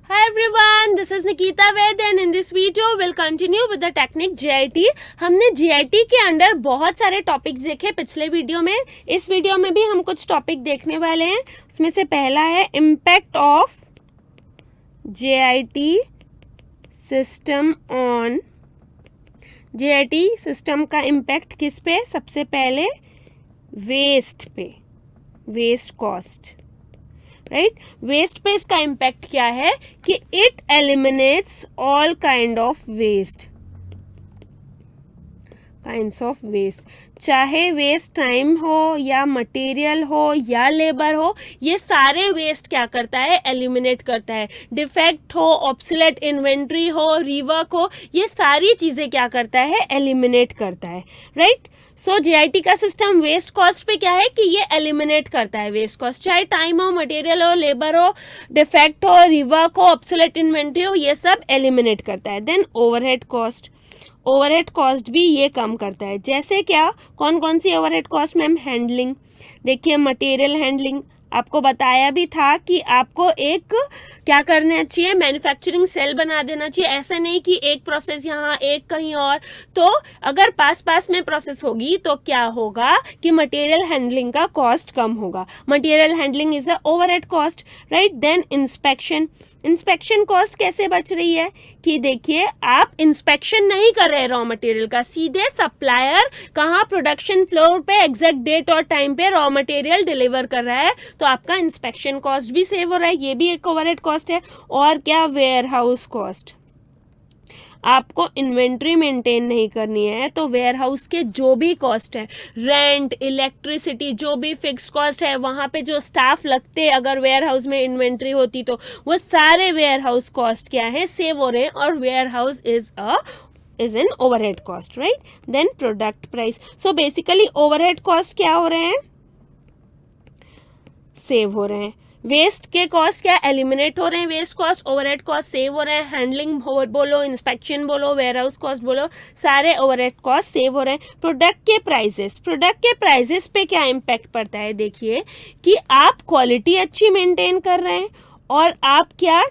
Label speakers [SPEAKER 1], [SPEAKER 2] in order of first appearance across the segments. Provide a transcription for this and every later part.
[SPEAKER 1] Hi everyone, this is Nikita Ved and in this video we'll continue with the technique JIT. हमने JIT के अंदर बहुत सारे topics देखे पिछले वीडियो में. इस वीडियो में भी हम कुछ टॉपिक देखने वाले हैं. उसमें से पहला है impact of JIT system on. JIT system का इम्पैक्ट किस पे? सबसे पहले वेस्ट पे, वेस्ट कॉस्ट. राइट, वेस्ट पे इसका इम्पैक्ट क्या है कि it eliminates all kind of waste, kinds of waste. चाहे वेस्ट टाइम हो या मटेरियल हो या लेबर हो, ये सारे वेस्ट क्या करता है? एलिमिनेट करता है. डिफेक्ट हो, ऑब्सोलेट इन्वेंट्री हो, रीवर्क हो, ये सारी चीज़ें क्या करता है? एलिमिनेट करता है. राइट. सो JIT का सिस्टम वेस्ट कॉस्ट पे क्या है कि ये एलिमिनेट करता है वेस्ट कॉस्ट. चाहे टाइम हो, मटेरियल हो, लेबर हो, डिफेक्ट हो, रिवर्क हो, ऑब्सोलेट इन्वेंट्री हो, ये सब एलिमिनेट करता है. Then overhead cost. Overhead cost भी ये कम करता है. जैसे क्या, कौन कौन सी ओवरहेड कॉस्ट मैम? हैंडलिंग. देखिए, मटेरियल हैंडलिंग आपको बताया भी था कि आपको एक क्या करना चाहिए? मैन्युफैक्चरिंग सेल बना देना चाहिए. ऐसा नहीं कि एक प्रोसेस यहाँ एक कहीं और. तो अगर पास पास में प्रोसेस होगी तो क्या होगा कि मटेरियल हैंडलिंग का कॉस्ट कम होगा. Material handling is a overhead cost. Right. Then inspection. Inspection cost कैसे बच रही है कि देखिए, आप इंस्पेक्शन नहीं कर रहे रॉ मटेरियल का, सीधे सप्लायर कहाँ प्रोडक्शन फ्लोर पे एग्जैक्ट डेट और टाइम पे रॉ मटेरियल डिलीवर कर रहा है, तो आपका इंस्पेक्शन कॉस्ट भी सेव हो रहा है. ये भी एक ओवरहेड कॉस्ट है. और क्या? Warehouse cost. आपको इन्वेंट्री मेंटेन नहीं करनी है तो वेयर हाउस के जो भी कॉस्ट है, रेंट, इलेक्ट्रिसिटी, जो भी फिक्स कॉस्ट है, वहाँ पे जो स्टाफ लगते, अगर वेयर हाउस में इन्वेंट्री होती तो वो सारे वेयर हाउस कॉस्ट क्या है? सेव हो रहे हैं. और warehouse is an overhead cost. Right. Then product price. So basically overhead cost क्या हो रहे हैं? सेव हो रहे हैं. वेस्ट के कॉस्ट क्या? एलिमिनेट हो रहे हैं. Waste cost, overhead cost save हो रहे हैं. हैंडलिंग बोलो, इंस्पेक्शन बोलो, वेयर हाउस कॉस्ट बोलो, सारे ओवरहेड कॉस्ट सेव हो रहे हैं. प्रोडक्ट के प्राइसेस. प्रोडक्ट के प्राइसेस पे क्या इम्पैक्ट पड़ता है? देखिए कि आप क्वालिटी अच्छी मेंटेन कर रहे हैं और आप क्या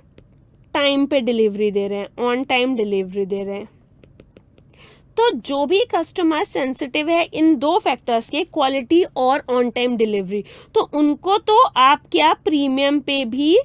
[SPEAKER 1] टाइम पे डिलीवरी दे रहे हैं, ऑन टाइम डिलीवरी दे रहे हैं. तो जो भी कस्टमर सेंसिटिव है इन दो फैक्टर्स के, क्वालिटी और ऑन टाइम डिलीवरी, तो उनको तो आप क्या प्रीमियम पे भी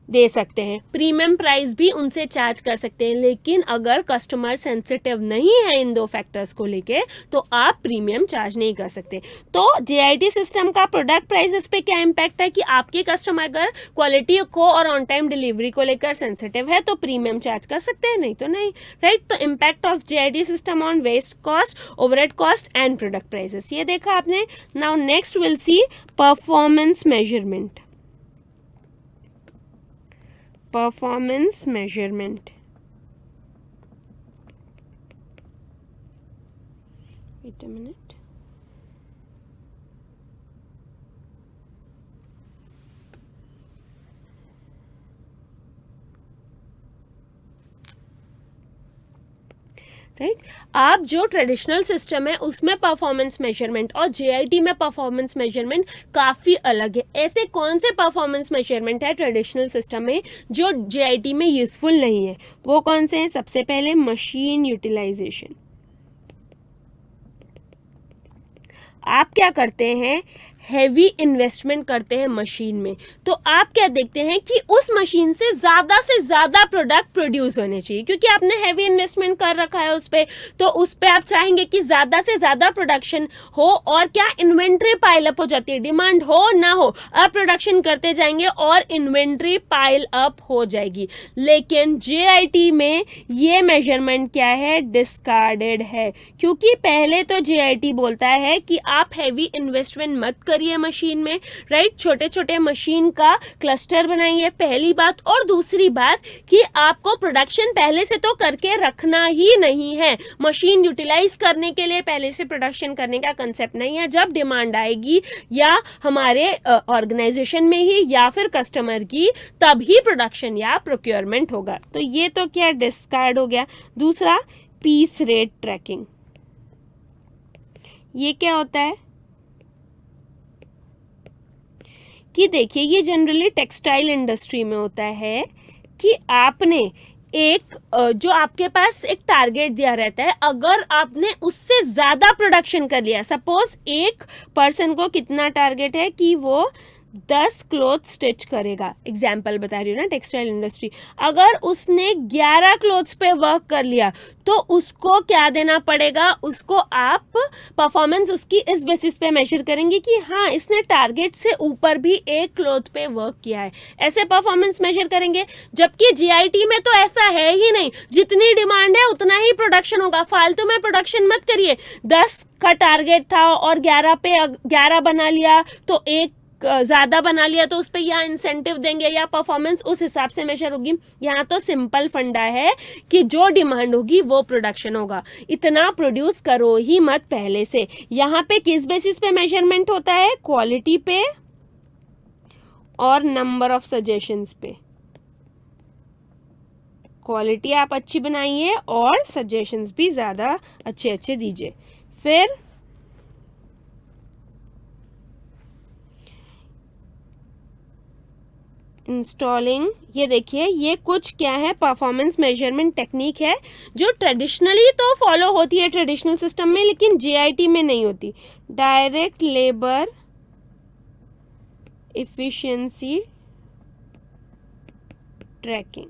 [SPEAKER 1] दे सकते हैं, प्रीमियम प्राइस भी उनसे चार्ज कर सकते हैं. लेकिन अगर कस्टमर सेंसिटिव नहीं है इन दो फैक्टर्स को लेके, तो आप प्रीमियम चार्ज नहीं कर सकते. तो JIT सिस्टम का प्रोडक्ट प्राइसेस पे क्या इम्पैक्ट है कि आपके कस्टमर अगर क्वालिटी को और ऑन टाइम डिलीवरी को लेकर सेंसिटिव है तो प्रीमियम चार्ज कर सकते हैं, नहीं तो नहीं. राइट. तो impact of JIT system on waste cost, overhead cost and product prices, ये देखा आपने. Now next will see performance measurement. Performance measurement. Wait a minute. Right. आप जो ट्रेडिशनल सिस्टम है उसमें परफॉर्मेंस मेजरमेंट और JIT में परफॉर्मेंस मेजरमेंट काफ़ी अलग है. ऐसे कौन से परफॉर्मेंस मेजरमेंट है ट्रेडिशनल सिस्टम में जो JIT में यूजफुल नहीं है? वो कौन से हैं? सबसे पहले मशीन यूटिलाइजेशन. आप क्या करते हैं? हैवी इन्वेस्टमेंट करते हैं मशीन में, तो आप क्या देखते हैं कि उस मशीन से ज़्यादा प्रोडक्ट प्रोड्यूस होने चाहिए, क्योंकि आपने हैवी इन्वेस्टमेंट कर रखा है उस पर. तो उस पर आप चाहेंगे कि ज़्यादा से ज़्यादा प्रोडक्शन हो और क्या इन्वेंट्री पाइल अप हो जाती है, डिमांड हो ना हो, आप प्रोडक्शन करते जाएंगे और इन्वेंट्री पाइल अप हो जाएगी. लेकिन JIT में ये मेजरमेंट क्या है? डिस्कार्डेड है. क्योंकि पहले तो JIT बोलता है कि आप हैवी इन्वेस्टमेंट मत करिए मशीन में. राइट. छोटे छोटे मशीन का क्लस्टर बनाइए, पहली बात. और दूसरी बात कि आपको प्रोडक्शन पहले से तो करके रखना ही नहीं है. मशीन यूटिलाइज करने के लिए पहले से प्रोडक्शन करने का कंसेप्ट नहीं है. जब डिमांड आएगी या हमारे ऑर्गेनाइजेशन में ही या फिर कस्टमर की, तभी प्रोडक्शन या प्रोक्योरमेंट होगा. तो ये तो क्या डिस्कार्ड हो गया. दूसरा, पीस रेट ट्रैकिंग. ये क्या होता है कि देखिए ये जनरली टेक्सटाइल इंडस्ट्री में होता है कि आपने एक जो आपके पास एक टारगेट दिया रहता है, अगर आपने उससे ज़्यादा प्रोडक्शन कर लिया, सपोज एक पर्सन को कितना टारगेट है कि वो 10 क्लोथ स्टिच करेगा, एग्जाम्पल बता रही हूँ ना टेक्सटाइल इंडस्ट्री, अगर उसने 11 क्लोथ्स पे वर्क कर लिया तो उसको क्या देना पड़ेगा, उसको आप परफॉर्मेंस उसकी इस बेसिस पे मेजर करेंगे कि हाँ इसने टारगेट से ऊपर भी एक क्लोथ पे वर्क किया है, ऐसे परफॉर्मेंस मेजर करेंगे। जबकि जीआईटी में तो ऐसा है ही नहीं, जितनी डिमांड है उतना ही प्रोडक्शन होगा, फालतू में प्रोडक्शन मत करिए। 10 का टारगेट था और 11 पे 11 बना लिया तो एक ज़्यादा बना लिया तो उस पर या इंसेंटिव देंगे या परफॉर्मेंस उस हिसाब से मेजर होगी। यहाँ तो सिंपल फंडा है कि जो डिमांड होगी वो प्रोडक्शन होगा, इतना प्रोड्यूस करो ही मत पहले से। यहाँ पे किस बेसिस पे मेजरमेंट होता है, क्वालिटी पे और नंबर ऑफ सजेशंस पे। क्वालिटी आप अच्छी बनाइए और सजेशंस भी ज़्यादा अच्छे अच्छे दीजिए। फिर इंस्टॉलिंग, ये देखिए ये कुछ क्या है, परफॉर्मेंस मेजरमेंट टेक्निक है जो ट्रेडिशनली तो फॉलो होती है ट्रेडिशनल सिस्टम में, लेकिन जीआईटी में नहीं होती। Direct labour efficiency tracking,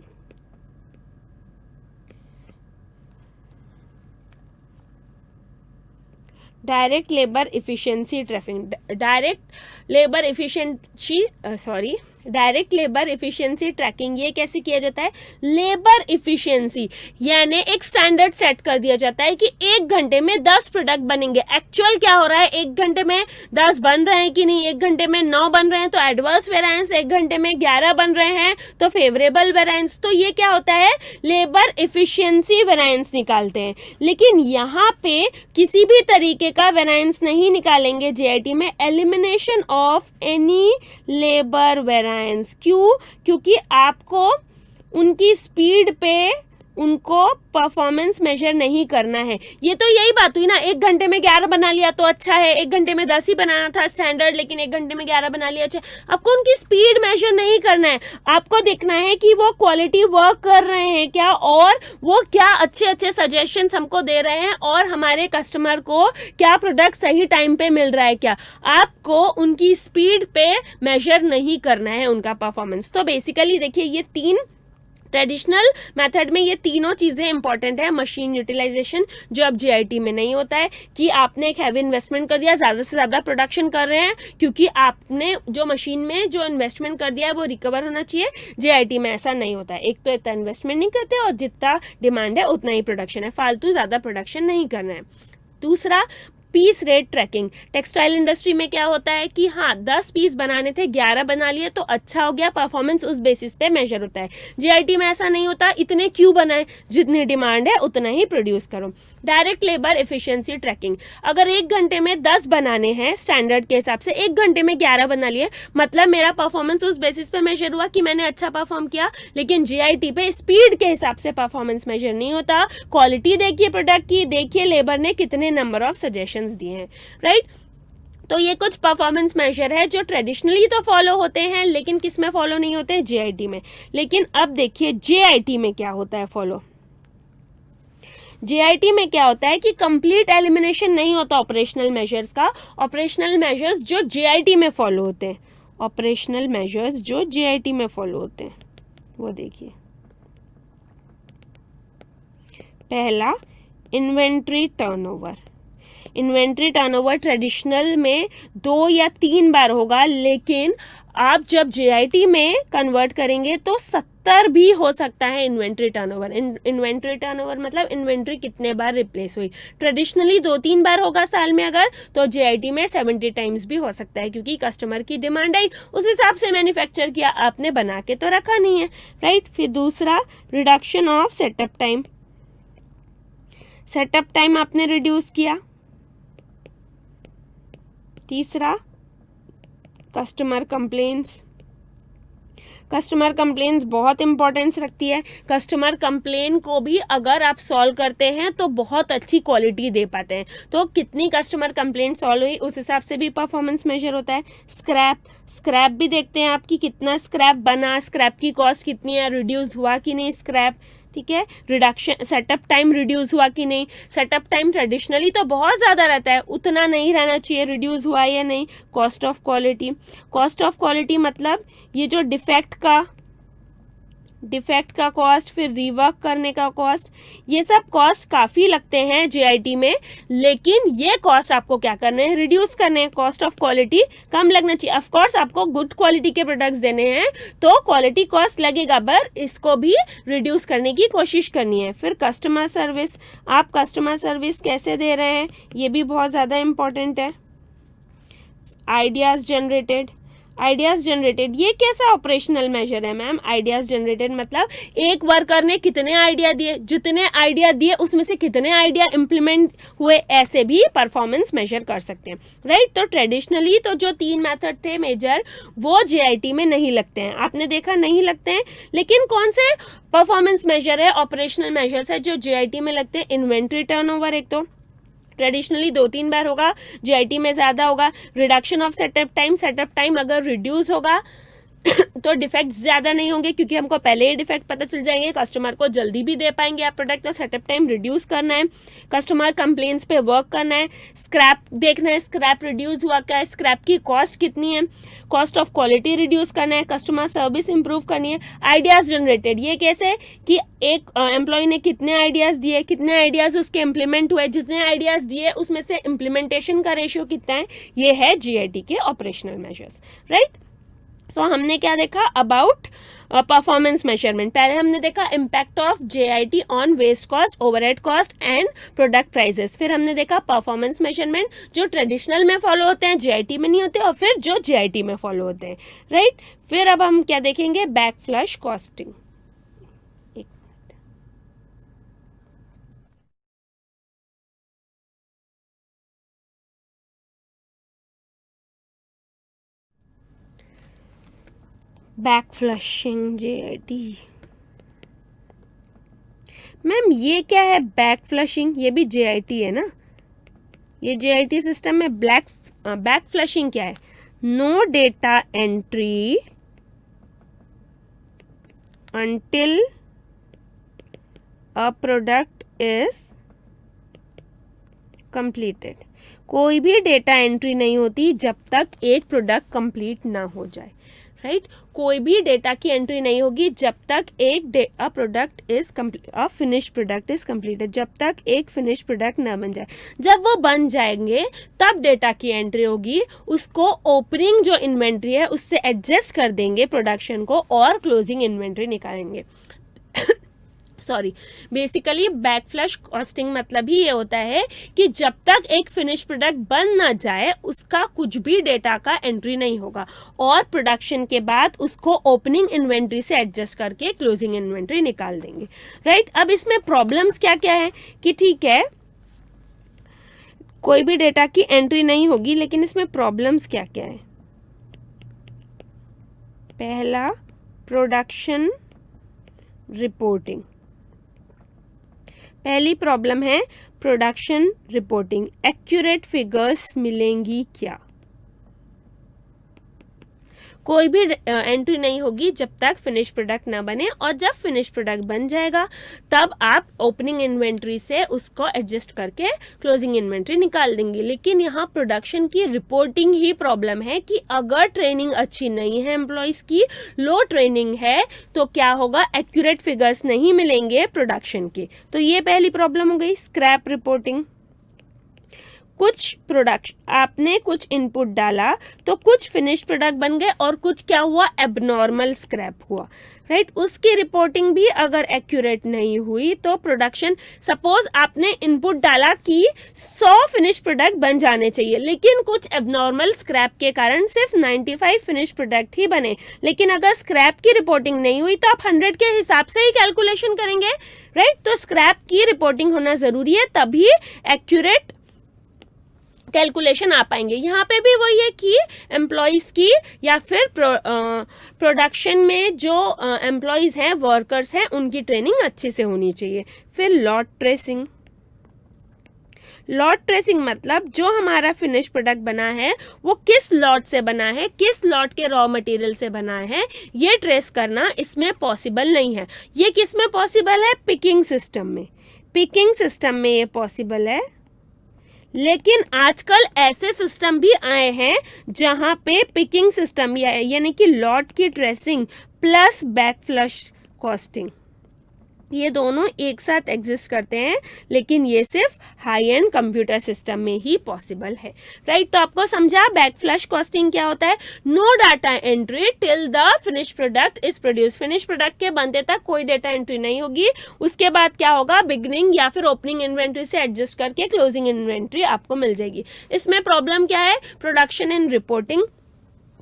[SPEAKER 1] direct labour efficiency tracking, direct labour efficiency tracking, ये कैसे किया जाता है, लेबर इफिशिएंसी यानी एक स्टैंडर्ड सेट कर दिया जाता है कि 1 घंटे में 10 प्रोडक्ट बनेंगे। एक्चुअल क्या हो रहा है, 1 घंटे में 10 बन रहे हैं कि नहीं, 1 घंटे में 9 बन रहे हैं तो एडवर्स वेरिएंस, 1 घंटे में 11 बन रहे हैं तो फेवरेबल वेरिएंस। तो ये क्या होता है, लेबर इफिशिएंसी वेरिएंस निकालते हैं। लेकिन यहाँ पे किसी भी तरीके का वेरिएंस नहीं निकालेंगे जीआईटी में, elimination of any labour variance. क्यों, क्योंकि आपको उनकी स्पीड पे उनको परफॉर्मेंस मेजर नहीं करना है। ये तो यही बात हुई ना, 1 घंटे में 11 बना लिया तो अच्छा है, 1 घंटे में 10 ही बनाना था स्टैंडर्ड, लेकिन 1 घंटे में 11 बना लिया अच्छा। आपको उनकी स्पीड मेजर नहीं करना है, आपको देखना है कि वो क्वालिटी वर्क कर रहे हैं क्या, और वो क्या अच्छे अच्छे सजेशंस हमको दे रहे हैं, और हमारे कस्टमर को क्या प्रोडक्ट सही टाइम पे मिल रहा है क्या। आपको उनकी स्पीड पे मेजर नहीं करना है उनका परफॉर्मेंस। तो बेसिकली देखिए ये 3 ट्रेडिशनल मेथड में ये तीनों चीज़ें इंपॉर्टेंट है। मशीन यूटिलाइजेशन जो अब जीआईटी में नहीं होता है कि आपने एक हैवी इन्वेस्टमेंट कर दिया, ज़्यादा से ज़्यादा प्रोडक्शन कर रहे हैं क्योंकि आपने जो मशीन में जो इन्वेस्टमेंट कर दिया है वो रिकवर होना चाहिए। जीआईटी में ऐसा नहीं होता है, एक तो इतना इन्वेस्टमेंट नहीं करते और जितना डिमांड है उतना ही प्रोडक्शन है, फालतू ज़्यादा प्रोडक्शन नहीं करना है। दूसरा, piece rate tracking. Textile industry में क्या होता है कि हाँ 10 पीस बनाने थे, 11 बना लिए तो अच्छा हो गया, परफॉर्मेंस उस बेसिस पे मेजर होता है। जीआईटी में ऐसा नहीं होता, इतने क्यों बनाए, जितनी डिमांड है उतना ही प्रोड्यूस करो। डायरेक्ट लेबर एफिशिएंसी ट्रैकिंग, अगर 1 घंटे में 10 बनाने हैं स्टैंडर्ड के हिसाब से, 1 घंटे में 11 बना लिए, मतलब मेरा परफॉर्मेंस उस बेसिस पे मेजर हुआ कि मैंने अच्छा परफॉर्म किया। लेकिन जीआईटी पे स्पीड के हिसाब से परफॉर्मेंस मेजर नहीं होता, क्वालिटी देखिए प्रोडक्ट की, देखिए लेबर ने कितने नंबर ऑफ सजेशन दिए हैं, राइट। तो ये कुछ परफॉर्मेंस मेजर है जो ट्रेडिशनली तो फॉलो होते हैं लेकिन किस में फॉलो नहीं होते, जीआईटी में। लेकिन अब देखिए जीआईटी में क्या होता है फॉलो। जीआईटी में क्या होता है कि कंप्लीट एलिमिनेशन नहीं होता ऑपरेशनल मेजर्स का। ऑपरेशनल मेजर्स जो जीआईटी में फॉलो होते हैं, ऑपरेशनल मेजर्स जो जीआईटी में फॉलो होते हैं वो देखिए। पहला, inventory turnover. Inventory turnover traditional में 2 या 3 बार होगा, लेकिन आप जब जीआईटी में कन्वर्ट करेंगे तो 70 भी हो सकता है इन्वेंट्री टर्नओवर। इन्वेंट्री टर्नओवर मतलब इन्वेंट्री कितने बार रिप्लेस हुई। ट्रेडिशनली 2-3 बार होगा साल में अगर, तो जीआईटी में 70 टाइम्स भी हो सकता है, क्योंकि कस्टमर की डिमांड आई उस हिसाब से मैन्युफैक्चर किया, आपने बना के तो रखा नहीं है, राइट। फिर दूसरा, reduction of setup time. Setup time आपने रिड्यूस किया। तीसरा, कस्टमर कंप्लेंट्स। कस्टमर कंप्लेंट्स बहुत इंपॉर्टेंस रखती है। कस्टमर कंप्लेन को भी अगर आप सॉल्व करते हैं तो बहुत अच्छी क्वालिटी दे पाते हैं। तो कितनी कस्टमर कंप्लेंट सॉल्व हुई उस हिसाब से भी परफॉर्मेंस मेजर होता है। स्क्रैप भी देखते हैं आपकी कितना स्क्रैप बना, स्क्रैप की कॉस्ट कितनी है, रिड्यूस हुआ कि नहीं स्क्रैप, ठीक है। रिडक्शन, सेटअप टाइम रिड्यूस हुआ कि नहीं। सेटअप टाइम ट्रेडिशनली तो बहुत ज़्यादा रहता है, उतना नहीं रहना चाहिए, रिड्यूस हुआ या नहीं। कॉस्ट ऑफ क्वालिटी मतलब ये जो डिफेक्ट का कॉस्ट, फिर रिवर्क करने का कॉस्ट, ये सब कॉस्ट काफ़ी लगते हैं जीआईटी में, लेकिन ये कॉस्ट आपको क्या करने हैं, रिड्यूस करने हैं। कॉस्ट ऑफ क्वालिटी कम लगना चाहिए। ऑफ कोर्स आपको गुड क्वालिटी के प्रोडक्ट्स देने हैं तो क्वालिटी कॉस्ट लगेगा, पर इसको भी रिड्यूस करने की कोशिश करनी है। फिर कस्टमर सर्विस, आप कस्टमर सर्विस कैसे दे रहे हैं ये भी बहुत ज़्यादा इम्पॉर्टेंट है। आइडियाज़ जनरेटेड ये कैसा ऑपरेशनल मेजर है मैम? आइडियाज़ जनरेटेड मतलब एक वर्कर ने कितने आइडिया दिए, जितने आइडिया दिए उसमें से कितने आइडिया इम्प्लीमेंट हुए, ऐसे भी परफॉर्मेंस मेजर कर सकते हैं, राइट। तो ट्रेडिशनली तो जो 3 मेथड थे मेजर वो जीआईटी में नहीं लगते हैं, आपने देखा नहीं लगते हैं। लेकिन कौन से परफॉर्मेंस मेजर है, ऑपरेशनल मेजर्स है जो जीआईटी में लगते हैं? इन्वेंट्री टर्नओवर एक तो ट्रेडिशनली 2-3 बार होगा, जीआईटी में ज़्यादा होगा। रिडक्शन ऑफ सेटअप टाइम अगर रिड्यूस होगा तो डिफेक्ट ज़्यादा नहीं होंगे, क्योंकि हमको पहले ही डिफेक्ट पता चल जाएंगे, कस्टमर को जल्दी भी दे पाएंगे आप प्रोडक्ट। तो सेटअप टाइम रिड्यूस करना है, कस्टमर कंप्लेंट्स पे वर्क करना है, स्क्रैप देखना है, स्क्रैप रिड्यूस हुआ क्या है, स्क्रैप की कॉस्ट कितनी है, कॉस्ट ऑफ क्वालिटी रिड्यूस करना है, कस्टमर सर्विस इंप्रूव करनी है। आइडियाज़ जनरेटेड ये कैसे कि एक एम्प्लॉय ने कितने आइडियाज़ दिए, कितने आइडियाज़ उसके इम्प्लीमेंट हुए, जितने आइडियाज़ दिए उसमें से इम्प्लीमेंटेशन का रेशियो कितना है, ये है जीआईटी के ऑपरेशनल मेजर्स, राइट। सो हमने क्या देखा अबाउट परफॉर्मेंस मेजरमेंट? पहले हमने देखा impact of JIT on waste cost, overhead cost and product prices. फिर हमने देखा परफॉर्मेंस मेजरमेंट जो ट्रेडिशनल में फॉलो होते हैं, जीआईटी में नहीं होते, और फिर जो जीआईटी में फॉलो होते हैं, राइट। फिर अब हम क्या देखेंगे, back flush costing. Back flushing JIT, ma'am ये क्या है बैक फ्लशिंग? ये भी जेआईटी है ना, ये जेआईटी सिस्टम में बैक फ्लशिंग क्या है? No data entry until a product is completed। कोई भी डेटा एंट्री नहीं होती जब तक एक प्रोडक्ट कंप्लीट ना हो जाए, राइट। कोई भी डेटा की एंट्री नहीं होगी जब तक a finish product is completed, जब तक एक फिनिश प्रोडक्ट ना बन जाए। जब वो बन जाएंगे तब डेटा की एंट्री होगी, उसको ओपनिंग जो इन्वेंट्री है उससे एडजस्ट कर देंगे प्रोडक्शन को और क्लोजिंग इन्वेंट्री निकालेंगे। Sorry, basically back flush costing मतलब ही ये होता है कि जब तक एक फिनिश प्रोडक्ट बन ना जाए उसका कुछ भी डेटा का एंट्री नहीं होगा और प्रोडक्शन के बाद उसको ओपनिंग इन्वेंट्री से एडजस्ट करके क्लोजिंग इन्वेंट्री निकाल देंगे, राइट। अब इसमें प्रॉब्लम्स क्या क्या है कि ठीक है कोई भी डेटा की एंट्री नहीं होगी, लेकिन इसमें प्रॉब्लम्स क्या क्या है। पहला, प्रोडक्शन रिपोर्टिंग। पहली प्रॉब्लम है प्रोडक्शन रिपोर्टिंग। एक्यूरेट फिगर्स मिलेंगी क्या? कोई भी एंट्री नहीं होगी जब तक फिनिश प्रोडक्ट ना बने, और जब फिनिश प्रोडक्ट बन जाएगा तब आप ओपनिंग इन्वेंट्री से उसको एडजस्ट करके क्लोजिंग इन्वेंट्री निकाल देंगे। लेकिन यहाँ प्रोडक्शन की रिपोर्टिंग ही प्रॉब्लम है कि अगर ट्रेनिंग अच्छी नहीं है, एम्प्लॉयज़ की लो ट्रेनिंग है, तो क्या होगा, एक्यूरेट फिगर्स नहीं मिलेंगे प्रोडक्शन के। तो ये पहली प्रॉब्लम हो गई। स्क्रैप रिपोर्टिंग, कुछ प्रोडक्ट आपने कुछ इनपुट डाला तो कुछ फिनिश प्रोडक्ट बन गए और कुछ क्या हुआ, एबनॉर्मल स्क्रैप हुआ, राइट। उसकी रिपोर्टिंग भी अगर एक्यूरेट नहीं हुई तो प्रोडक्शन, सपोज आपने इनपुट डाला कि 100 फिनिश प्रोडक्ट बन जाने चाहिए, लेकिन कुछ एबनॉर्मल स्क्रैप के कारण सिर्फ 95 फिनिश प्रोडक्ट ही बने। लेकिन अगर स्क्रैप की रिपोर्टिंग नहीं हुई तो आप 100 के हिसाब से ही कैलकुलेशन करेंगे, राइट। तो स्क्रैप की रिपोर्टिंग होना ज़रूरी है, तभी एक्यूरेट कैलकुलेशन आ पाएंगे। यहाँ पे भी वही है कि एम्प्लॉयज़ की या फिर प्रोडक्शन में जो एम्प्लॉयज़ हैं, वर्कर्स हैं, उनकी ट्रेनिंग अच्छे से होनी चाहिए। फिर लॉट ट्रेसिंग। लॉट ट्रेसिंग मतलब जो हमारा फिनिश प्रोडक्ट बना है वो किस लॉट से बना है, किस लॉट के रॉ मटेरियल से बना है, ये ट्रेस करना इसमें पॉसिबल नहीं है। ये किस में पॉसिबल है? पिकिंग सिस्टम में। पिकिंग सिस्टम में ये पॉसिबल है, लेकिन आजकल ऐसे सिस्टम भी आए हैं जहां पे पिकिंग सिस्टम यानी कि लॉट की tracing plus back flush costing, ये दोनों एक साथ एग्जिस्ट करते हैं, लेकिन ये सिर्फ हाई एंड कंप्यूटर सिस्टम में ही पॉसिबल है। राइट, तो आपको समझा बैक फ्लश कॉस्टिंग क्या होता है? No data entry till the finish product is produce. Finish product के बनते तक कोई डाटा एंट्री नहीं होगी। उसके बाद क्या होगा? बिगनिंग या फिर ओपनिंग इन्वेंट्री से एडजस्ट करके क्लोजिंग इन्वेंट्री आपको मिल जाएगी। इसमें प्रॉब्लम क्या है? प्रोडक्शन एंड रिपोर्टिंग,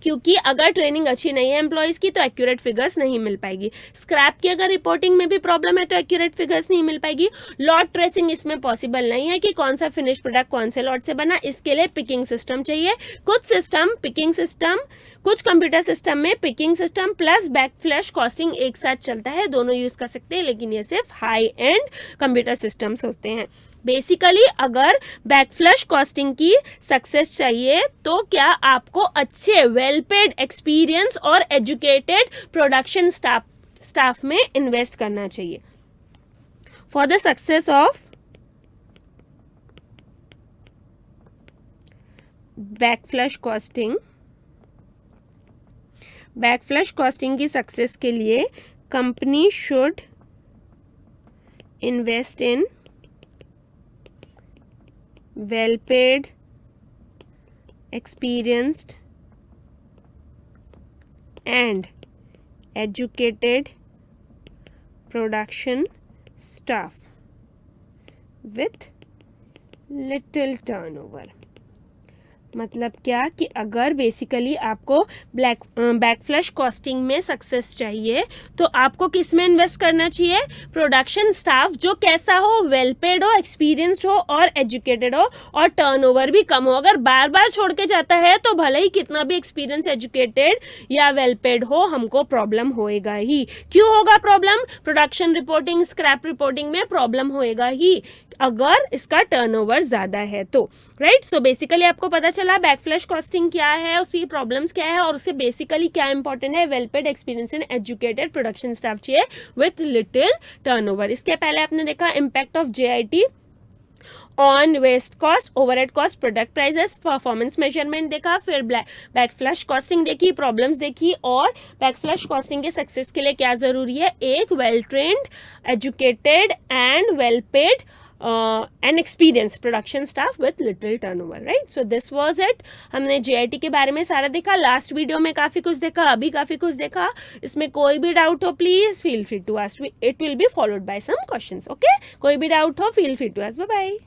[SPEAKER 1] क्योंकि अगर ट्रेनिंग अच्छी नहीं है एम्प्लॉयज़ की तो एक्यूरेट फिगर्स नहीं मिल पाएगी। स्क्रैप की अगर रिपोर्टिंग में भी प्रॉब्लम है तो एक्यूरेट फिगर्स नहीं मिल पाएगी। लॉट ट्रेसिंग इसमें पॉसिबल नहीं है कि कौन सा फिनिश प्रोडक्ट कौन से लॉट से बना, इसके लिए पिकिंग सिस्टम चाहिए। कुछ सिस्टम पिकिंग सिस्टम, कुछ कंप्यूटर सिस्टम में picking system plus back flush costing एक साथ चलता है, दोनों यूज़ कर सकते हैं, लेकिन ये सिर्फ हाई एंड कंप्यूटर सिस्टम्स होते हैं। बेसिकली अगर बैक फ्लश कॉस्टिंग की सक्सेस चाहिए तो क्या आपको अच्छे वेल पेड, एक्सपीरियंस और एजुकेटेड प्रोडक्शन स्टाफ में इन्वेस्ट करना चाहिए। For the success of back flush costing की सक्सेस के लिए company should invest in well paid, experienced and educated production staff with little turnover। मतलब क्या कि अगर बेसिकली आपको बैक फ्लश कॉस्टिंग में सक्सेस चाहिए तो आपको किस में इन्वेस्ट करना चाहिए? प्रोडक्शन स्टाफ जो कैसा हो? वेल पेड हो, एक्सपीरियंस्ड हो और एजुकेटेड हो और टर्नओवर भी कम हो। अगर बार बार छोड़ के जाता है तो भले ही कितना भी एक्सपीरियंस, एजुकेटेड या वेल पेड हो, हमको प्रॉब्लम होएगा ही। क्यों होगा problem? Production reporting, scrap reporting में प्रॉब्लम होएगा ही अगर इसका टर्नओवर ज़्यादा है तो। राइट, सो बेसिकली आपको पता चला बैक फ्लश कॉस्टिंग क्या है, उसकी प्रॉब्लम्स क्या है और उससे बेसिकली क्या इंपॉर्टेंट है? Well paid, experience and educated production staff चाहिए विथ लिटिल टर्नओवर। इसके पहले आपने देखा impact of JIT on waste cost, overhead cost, product prices, performance measurement देखा, फिर बैक फ्लश कॉस्टिंग देखी, प्रॉब्लम्स देखी और बैक फ्लश कॉस्टिंग के सक्सेस के लिए क्या ज़रूरी है? एक well trained, educated and well paid and experience production staff with little turnover. Right, so this was it. हमने JIT के बारे में सारा देखा। लास्ट वीडियो में काफ़ी कुछ देखा, अभी काफ़ी कुछ देखा। इसमें कोई भी डाउट हो please feel free to ask, it will be followed by some questions. Okay, कोई भी डाउट हो feel free to ask. Bye bye.